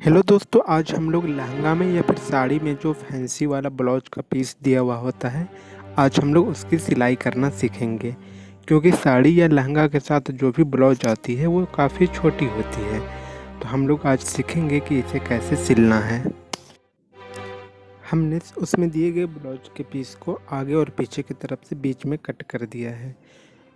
Hello दोस्तों, आज हम लोग लहंगा में या फिर साड़ी में जो फैंसी वाला ब्लाउज का पीस दिया हुआ होता है, आज हम लोग उसकी सिलाई करना सीखेंगे। क्योंकि साड़ी या लहंगा के साथ जो भी ब्लाउज आती है वो काफ़ी छोटी होती है। तो हम लोग आज सीखेंगे कि इसे कैसे सिलना है। हमने उसमें दिए गए ब्लाउज के पीस को आगे और पीछे की तरफ से बीच में कट कर दिया है।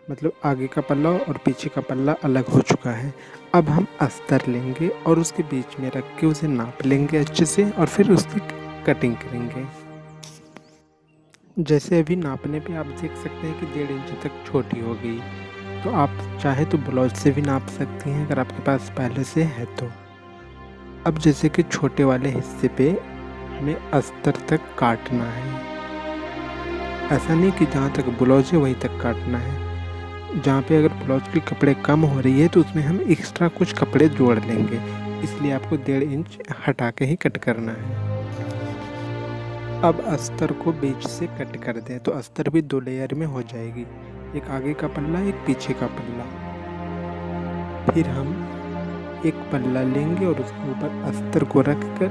मतलब आगे का पल्ला और पीछे का पल्ला अलग हो चुका है। अब हम अस्तर लेंगे और उसके बीच में रख के उसे नाप लेंगे अच्छे से और फिर उसकी कटिंग करेंगे। जैसे अभी नापने पे आप देख सकते हैं कि 1.5 इंच तक छोटी हो गई। तो आप चाहे तो ब्लाउज से भी नाप सकती हैं अगर आपके पास पहले से है तो। अब जैसे कि छोटे वाले हिस्से पे हमें अस्तर तक काटना है। ऐसा नहीं कि जहाँ तक ब्लाउज है वहीं तक काटना है। जहाँ पे अगर ब्लाउज के कपड़े कम हो रही है तो उसमें हम एक्स्ट्रा कुछ कपड़े जोड़ लेंगे। इसलिए आपको 1.5 इंच हटा के ही कट करना है। अब अस्तर को बीच से कट कर दें तो अस्तर भी 2 लेयर में हो जाएगी। एक आगे का पल्ला, एक पीछे का पल्ला। फिर हम एक पल्ला लेंगे और उसके ऊपर अस्तर को रख कर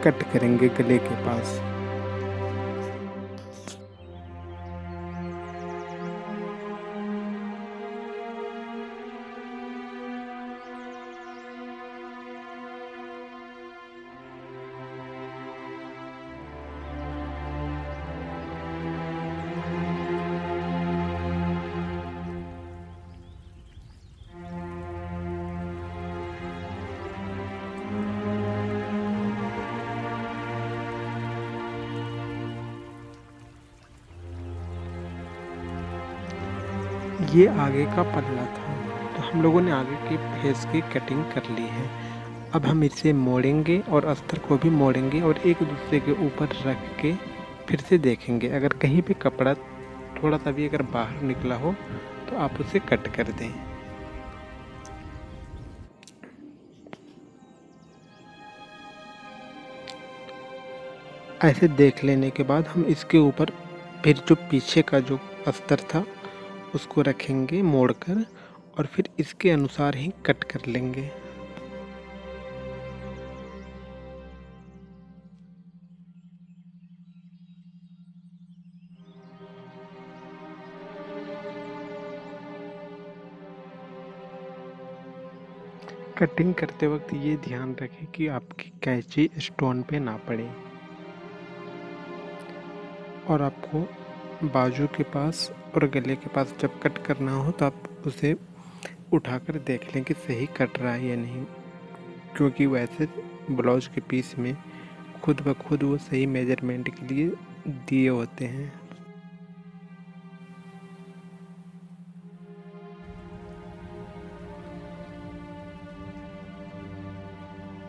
कट करेंगे गले के पास। ये आगे का पल्ला था, तो हम लोगों ने आगे के फेस की कटिंग कर ली है। अब हम इसे मोड़ेंगे और अस्तर को भी मोड़ेंगे और एक दूसरे के ऊपर रख के फिर से देखेंगे। अगर कहीं भी कपड़ा थोड़ा सा भी अगर बाहर निकला हो तो आप उसे कट कर दें। ऐसे देख लेने के बाद हम इसके ऊपर फिर जो पीछे का जो अस्तर था उसको रखेंगे मोड़कर और फिर इसके अनुसार ही कट कर लेंगे। कटिंग करते वक्त ये ध्यान रखें कि आपकी कैंची स्टोन पे ना पड़े। और आपको बाजू के पास और गले के पास जब कट करना हो तो आप उसे उठाकर देख लें कि सही कट रहा है या नहीं। क्योंकि वैसे ब्लाउज के पीस में खुद ब खुद वो सही मेजरमेंट के लिए दिए होते हैं।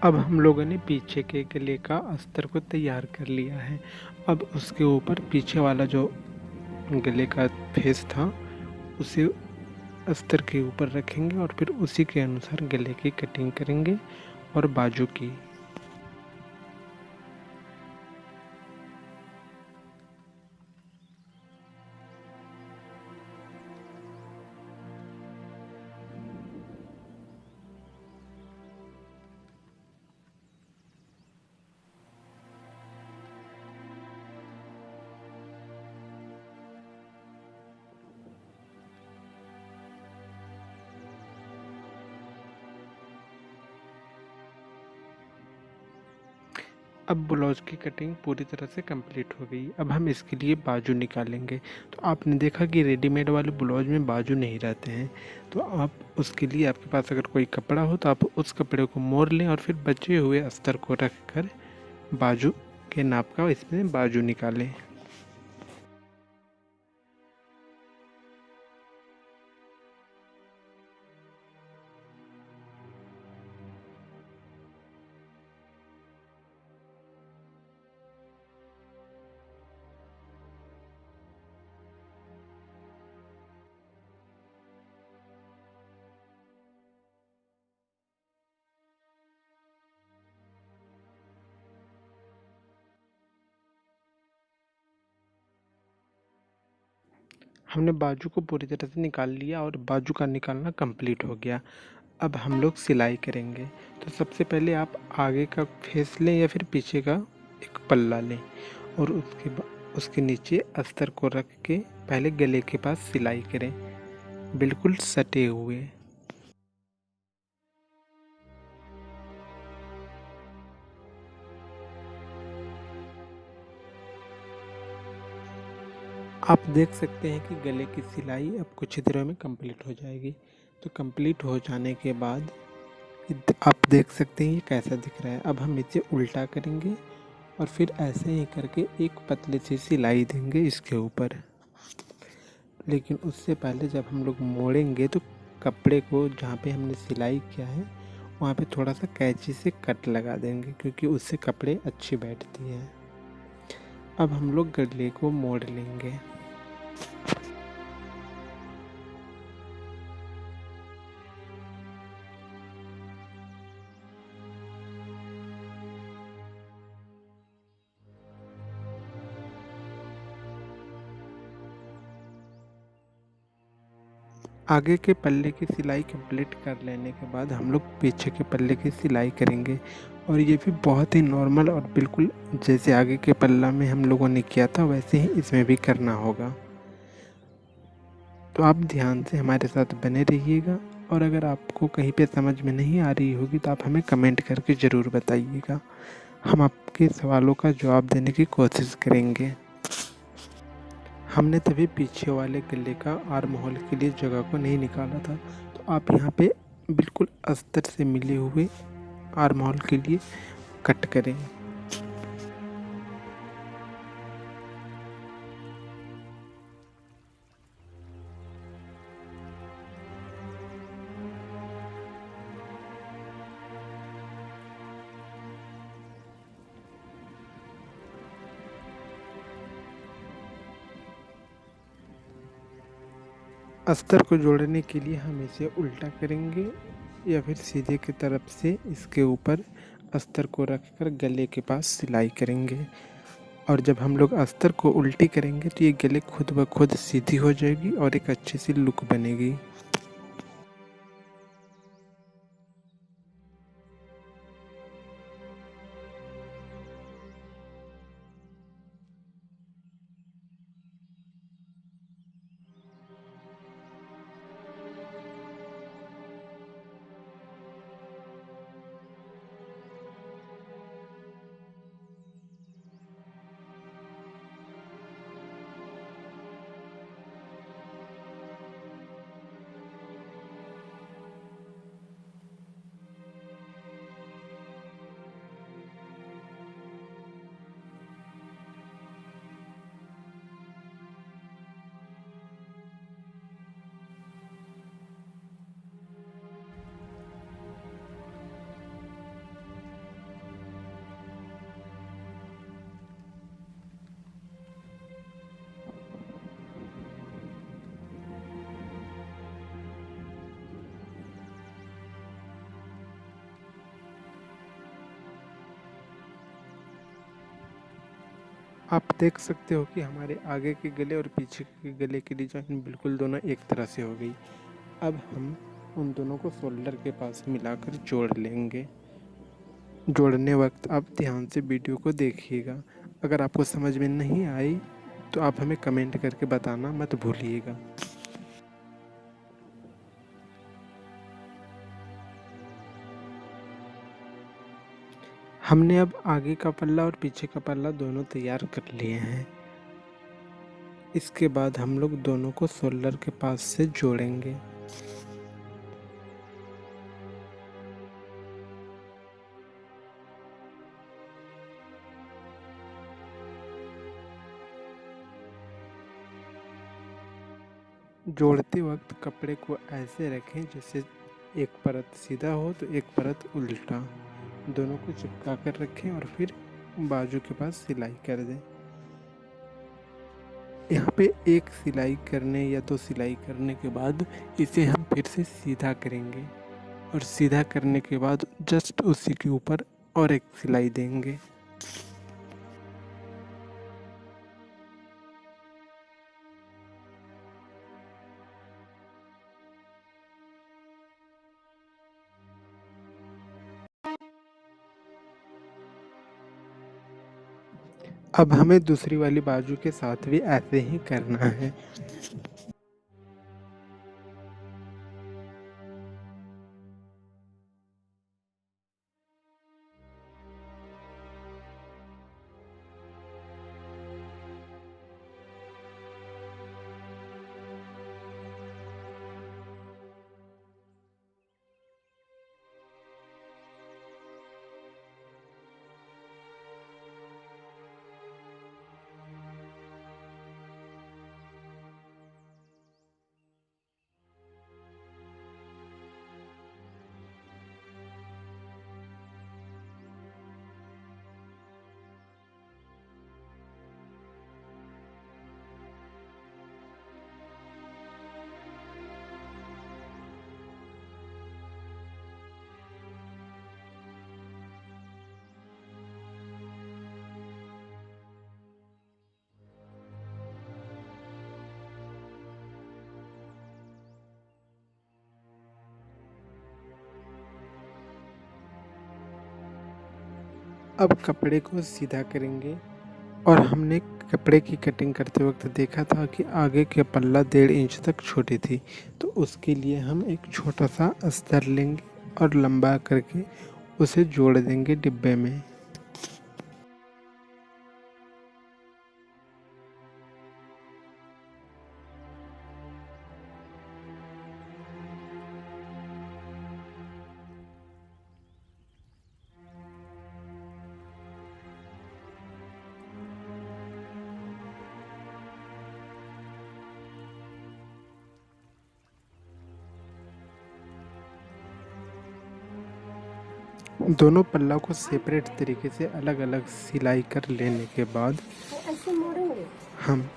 अब हम लोगों ने पीछे के गले का अस्तर को तैयार कर लिया है। अब उसके ऊपर पीछे वाला जो गले का फेस था उसे अस्तर के ऊपर रखेंगे और फिर उसी के अनुसार गले की कटिंग करेंगे और बाजू की। अब ब्लाउज की कटिंग पूरी तरह से कंप्लीट हो गई। अब हम इसके लिए बाजू निकालेंगे। तो आपने देखा कि रेडीमेड वाले ब्लाउज में बाजू नहीं रहते हैं। तो आप उसके लिए आपके पास अगर कोई कपड़ा हो तो आप उस कपड़े को मोड़ लें और फिर बचे हुए अस्तर को रख कर बाजू के नाप का इसमें बाजू निकालें। हमने बाजू को पूरी तरह से निकाल लिया और बाजू का निकालना कंप्लीट हो गया। अब हम लोग सिलाई करेंगे। तो सबसे पहले आप आगे का फेस लें या फिर पीछे का एक पल्ला लें और उसके नीचे अस्तर को रख के पहले गले के पास सिलाई करें, बिल्कुल सटे हुए। आप देख सकते हैं कि गले की सिलाई अब कुछ ही देर में कंप्लीट हो जाएगी। तो कंप्लीट हो जाने के बाद आप देख सकते हैं ये कैसा दिख रहा है। अब हम इसे उल्टा करेंगे और फिर ऐसे ही करके एक पतली सी सिलाई देंगे इसके ऊपर। लेकिन उससे पहले जब हम लोग मोड़ेंगे तो कपड़े को जहाँ पे हमने सिलाई किया है वहाँ पे थोड़ा सा कैंची से कट लगा देंगे, क्योंकि उससे कपड़े अच्छी बैठती हैं। अब हम लोग गले को मोड़ लेंगे। आगे के पल्ले की सिलाई कंप्लीट कर लेने के बाद हम लोग पीछे के पल्ले की सिलाई करेंगे, और ये भी बहुत ही नॉर्मल और बिल्कुल जैसे आगे के पल्ला में हम लोगों ने किया था वैसे ही इसमें भी करना होगा। तो आप ध्यान से हमारे साथ बने रहिएगा, और अगर आपको कहीं पे समझ में नहीं आ रही होगी तो आप हमें कमेंट करके ज़रूर बताइएगा। हम आपके सवालों का जवाब देने की कोशिश करेंगे। हमने तभी पीछे वाले गले का आर्म होल के लिए जगह को नहीं निकाला था, तो आप यहाँ पे बिल्कुल अस्तर से मिले हुए आर्म होल के लिए कट करें। अस्तर को जोड़ने के लिए हम इसे उल्टा करेंगे या फिर सीधे की तरफ से इसके ऊपर अस्तर को रखकर गले के पास सिलाई करेंगे। और जब हम लोग अस्तर को उल्टी करेंगे तो ये गले खुद ब खुद सीधी हो जाएगी और एक अच्छी सी लुक बनेगी। आप देख सकते हो कि हमारे आगे के गले और पीछे के गले की डिजाइन बिल्कुल दोनों एक तरह से हो गई। अब हम उन दोनों को शोल्डर के पास मिलाकर जोड़ लेंगे। जोड़ने वक्त आप ध्यान से वीडियो को देखिएगा। अगर आपको समझ में नहीं आई तो आप हमें कमेंट करके बताना मत भूलिएगा। हमने अब आगे का पल्ला और पीछे का पल्ला दोनों तैयार कर लिए हैं। इसके बाद हम लोग दोनों को शोल्डर के पास से जोड़ेंगे। जोड़ते वक्त कपड़े को ऐसे रखें जैसे एक परत सीधा हो तो एक परत उल्टा, दोनों को चिपका कर रखें और फिर बाजू के पास सिलाई कर दें। यहाँ पे एक सिलाई करने या दो सिलाई करने के बाद इसे हम फिर से सीधा करेंगे, और सीधा करने के बाद जस्ट उसी के ऊपर और एक सिलाई देंगे। अब हमें दूसरी वाली बाजू के साथ भी ऐसे ही करना है। अब कपड़े को सीधा करेंगे और हमने कपड़े की कटिंग करते वक्त देखा था कि आगे के पल्ला 1.5 इंच तक छोटी थी, तो उसके लिए हम एक छोटा सा अस्तर लेंगे और लंबा करके उसे जोड़ देंगे डिब्बे में। दोनों पल्ला को सेपरेट तरीके से अलग अलग सिलाई कर लेने के बाद हम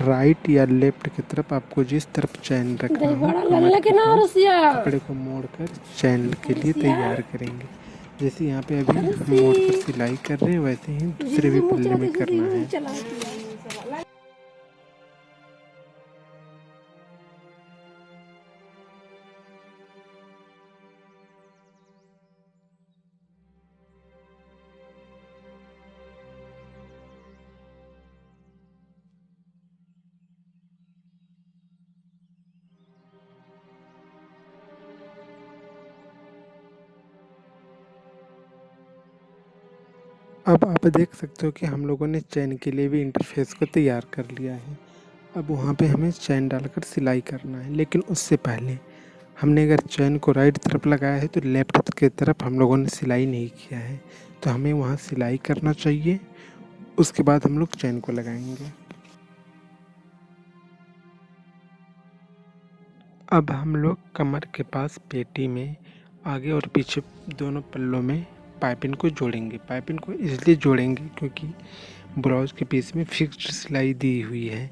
राइट या लेफ्ट की तरफ, आपको जिस तरफ चैन रखना हो, कपड़े को मोड़कर चैन के लिए तैयार करेंगे। जैसे यहाँ पे अभी हम मोड़कर सिलाई कर रहे हैं, वैसे ही दूसरे भी पल्ले में करना है। अब आप देख सकते हो कि हम लोगों ने चैन के लिए भी इंटरफेस को तैयार कर लिया है। अब वहाँ पे हमें चैन डालकर सिलाई करना है, लेकिन उससे पहले हमने अगर चैन को राइट तरफ लगाया है तो लेफ्ट की तरफ हम लोगों ने सिलाई नहीं किया है, तो हमें वहाँ सिलाई करना चाहिए। उसके बाद हम लोग चैन को लगाएंगे। अब हम लोग कमर के पास पेटी में आगे और पीछे दोनों पल्लों में पाइपिंग को जोड़ेंगे। पाइपिंग को इसलिए जोड़ेंगे क्योंकि ब्लाउज़ के पीस में फिक्स्ड सिलाई दी हुई है,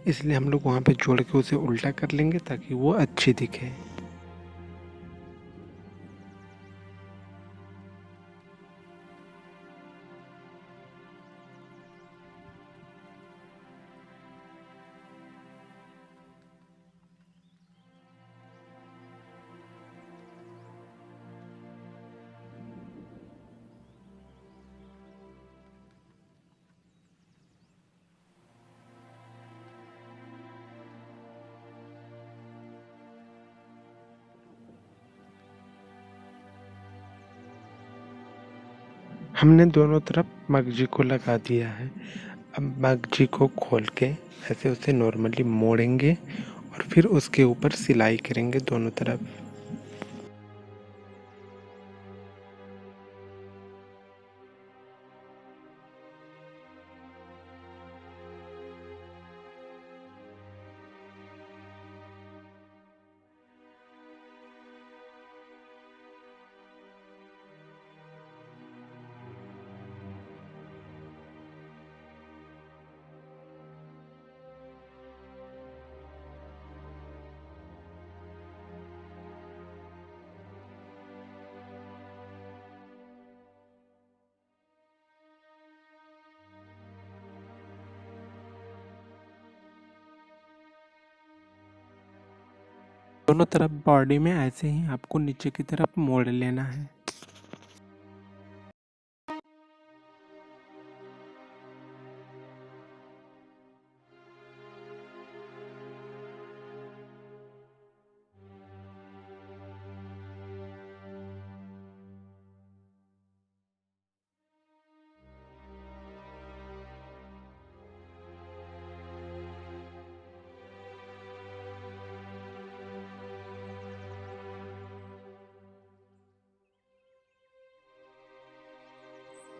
इसलिए हम लोग वहाँ पे जोड़ के उसे उल्टा कर लेंगे ताकि वो अच्छी दिखे। हमने दोनों तरफ मगजी को लगा दिया है। अब मगजी को खोल के ऐसे उसे नॉर्मली मोड़ेंगे और फिर उसके ऊपर सिलाई करेंगे दोनों तरफ। दोनों तरफ बॉडी में ऐसे ही आपको नीचे की तरफ मोड़ लेना है।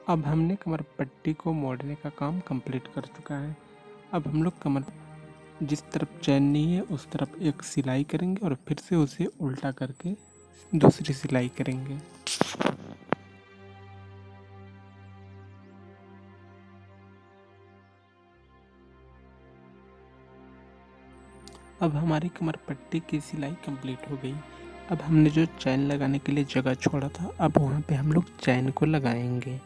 अब हमने कमर पट्टी को मोड़ने का काम कंप्लीट कर चुका है। अब हम लोग कमर जिस तरफ चैन नहीं है उस तरफ एक सिलाई करेंगे और फिर से उसे उल्टा करके दूसरी सिलाई करेंगे। अब हमारी कमर पट्टी की सिलाई कंप्लीट हो गई। अब हमने जो चैन लगाने के लिए जगह छोड़ा था, अब वहाँ पे हम लोग चैन को लगाएंगे।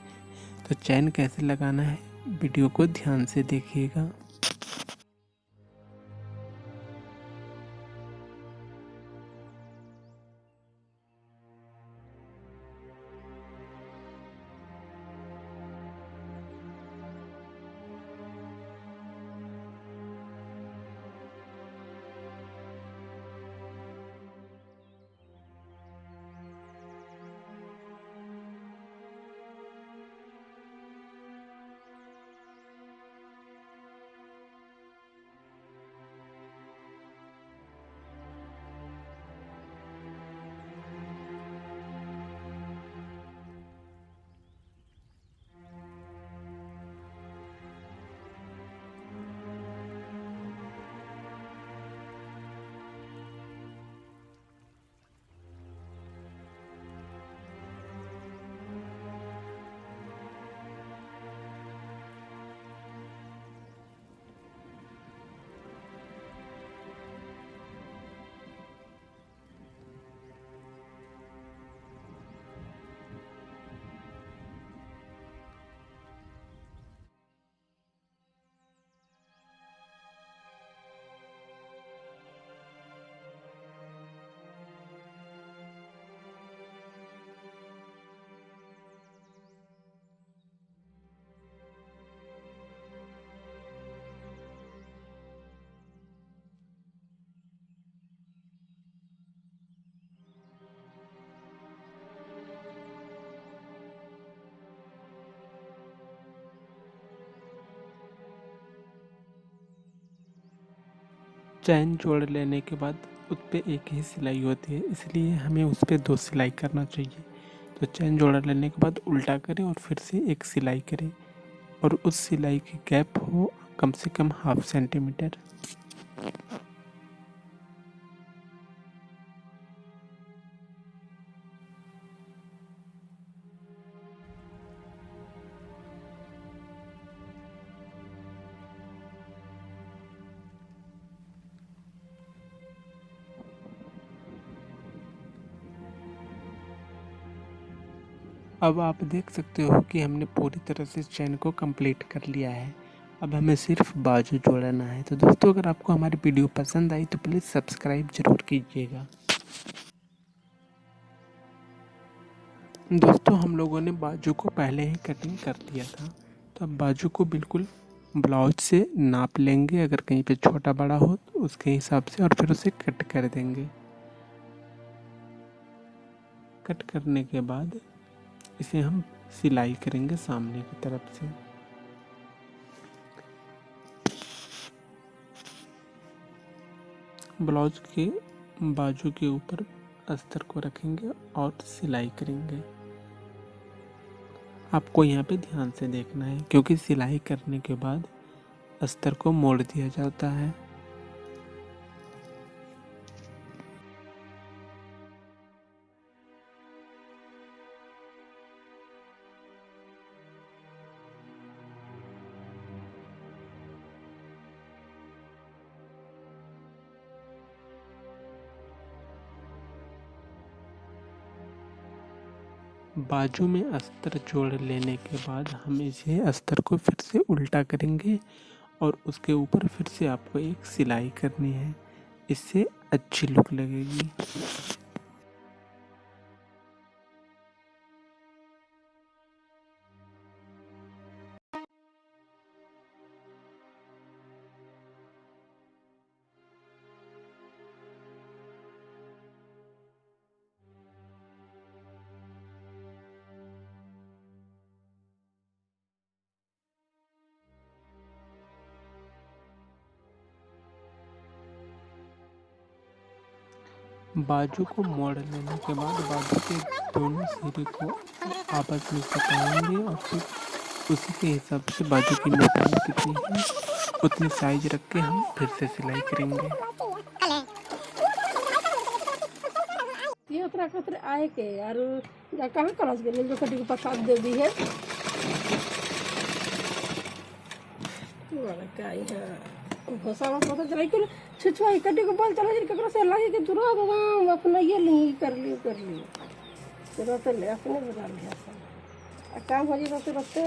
तो चैन कैसे लगाना है, वीडियो को ध्यान से देखिएगा। चैन जोड़ लेने के बाद उस पर एक ही सिलाई होती है, इसलिए हमें उस पर 2 सिलाई करना चाहिए। तो चैन जोड़ लेने के बाद उल्टा करें और फिर से एक सिलाई करें और उस सिलाई की गैप हो कम से कम 1/2 सेंटीमीटर। अब आप देख सकते हो कि हमने पूरी तरह से चैन को कंप्लीट कर लिया है। अब हमें सिर्फ बाजू जोड़ना है। तो दोस्तों, अगर आपको हमारी वीडियो पसंद आई तो प्लीज़ सब्सक्राइब ज़रूर कीजिएगा। दोस्तों, हम लोगों ने बाजू को पहले ही कटिंग कर दिया था, तो अब बाजू को बिल्कुल ब्लाउज से नाप लेंगे। अगर कहीं पे छोटा बड़ा हो तो उसके हिसाब से, और फिर उसे कट कर देंगे। कट करने के बाद इसे हम सिलाई करेंगे सामने की तरफ से। ब्लाउज के बाजू के ऊपर अस्तर को रखेंगे और सिलाई करेंगे। आपको यहाँ पे ध्यान से देखना है, क्योंकि सिलाई करने के बाद अस्तर को मोड़ दिया जाता है। बाजू में अस्तर जोड़ लेने के बाद हम इसे अस्तर को फिर से उल्टा करेंगे और उसके ऊपर फिर से आपको एक सिलाई करनी है। इससे अच्छी लुक लगेगी। बाजू को मोड़ लेने के बाद बाजू के दोनों सिरे को आपस में सटाएंगे और फिर उसी के हिसाब से बाजू की मोटाई कितनी है उतनी साइज रख के हम फिर से सिलाई करेंगे। ये उतरा कतरे आए के यार जा कहाँ कलस गए जो कटी को प्रसाद दे दी है क्या है घोसा मत पता चला कि छुछुआ कटी को बोल चला ककरो से लगे कि तुरंत एकदम अपना ये ली कर ली तुरंत ले अपने बता लिया काम हो जाए रोते रोते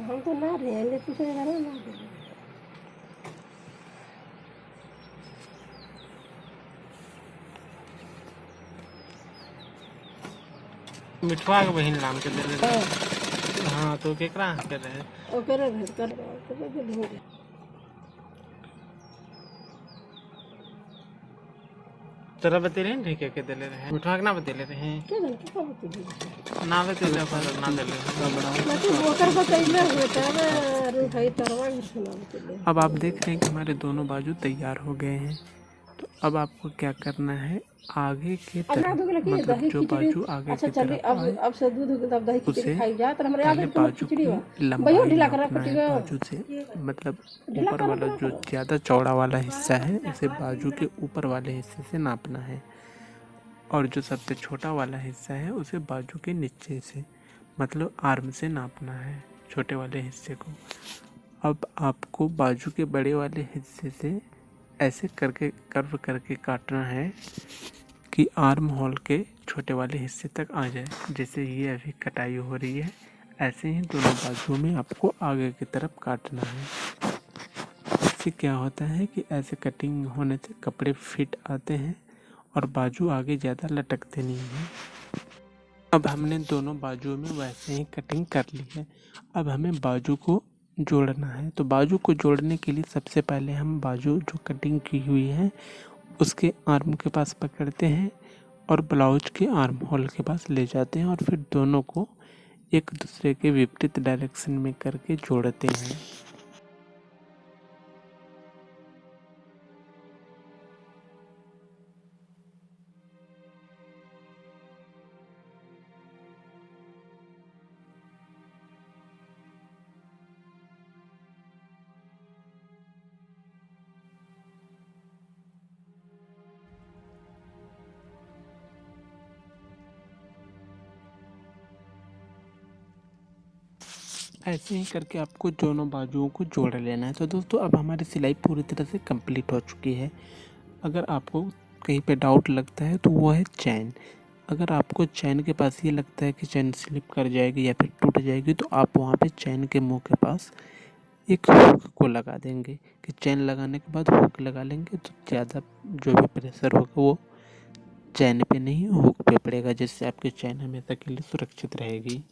हम तो ना रहे ले दूसरे घर में ना मिठवा के बहिन नाम के दे रहे हाँ तो केकरा कर रहे ओ कर तोरा बतेले नहीं के दे रहे मिठवा के ना बतेले रहे क्या जानते कब होती ना बतेले पर ना देले मतलब ओकर बतैले होता है रे भाई तरवा घर सुना बतैले। अब आप देख रहे हैं कि हमारे दोनों बाजू तैयार हो गए हैं। तो अब आपको क्या करना है आगे के तरफ मतलब जो बाजू आगे की तरफ अब से दूध अब दही खिचड़ी खाई जा तो हमारे आगे बाजू की लंबाई नापना है बाजू से मतलब ऊपर वाला जो ज़्यादा चौड़ा वाला हिस्सा है उसे बाजू के ऊपर वाले हिस्से से नापना है और जो सबसे छोटा वाला हिस्सा है उसे बाजू के नीचे से मतलब आर्म से नापना है छोटे वाले हिस्से को। अब आपको बाजू के बड़े वाले हिस्से से ऐसे करके कर्व करके काटना है कि आर्म होल के छोटे वाले हिस्से तक आ जाए। जैसे ये अभी कटाई हो रही है ऐसे ही दोनों बाजुओं में आपको आगे की तरफ काटना है। इससे क्या होता है कि ऐसे कटिंग होने से कपड़े फिट आते हैं और बाजू आगे ज़्यादा लटकते नहीं हैं। अब हमने दोनों बाजुओं में वैसे ही कटिंग कर ली है। अब हमें बाजू को जोड़ना है। तो बाजू को जोड़ने के लिए सबसे पहले हम बाजू जो कटिंग की हुई है उसके आर्म के पास पकड़ते हैं और ब्लाउज के आर्म होल के पास ले जाते हैं और फिर दोनों को एक दूसरे के विपरीत डायरेक्शन में करके जोड़ते हैं। ऐसे ही करके आपको दोनों बाजुओं को जोड़ लेना है। तो दोस्तों अब हमारी सिलाई पूरी तरह से कंप्लीट हो चुकी है। अगर आपको कहीं पे डाउट लगता है तो वो है चैन। अगर आपको चैन के पास ये लगता है कि चैन स्लिप कर जाएगी या फिर टूट जाएगी तो आप वहाँ पे चैन के मुंह के पास एक हुक को लगा देंगे कि चैन लगाने के बाद हुक लगा लेंगे तो ज़्यादा जो भी प्रेशर होगा वो चैन पे नहीं हुक पे पड़ेगा, जिससे आपकी चैन हमेशा के लिए सुरक्षित रहेगी।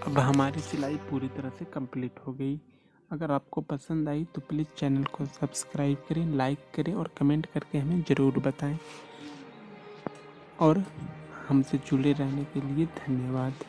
अब हमारी सिलाई पूरी तरह से कंप्लीट हो गई। अगर आपको पसंद आई तो प्लीज़ चैनल को सब्सक्राइब करें, लाइक करें और कमेंट करके हमें ज़रूर बताएं। और हमसे जुड़े रहने के लिए धन्यवाद।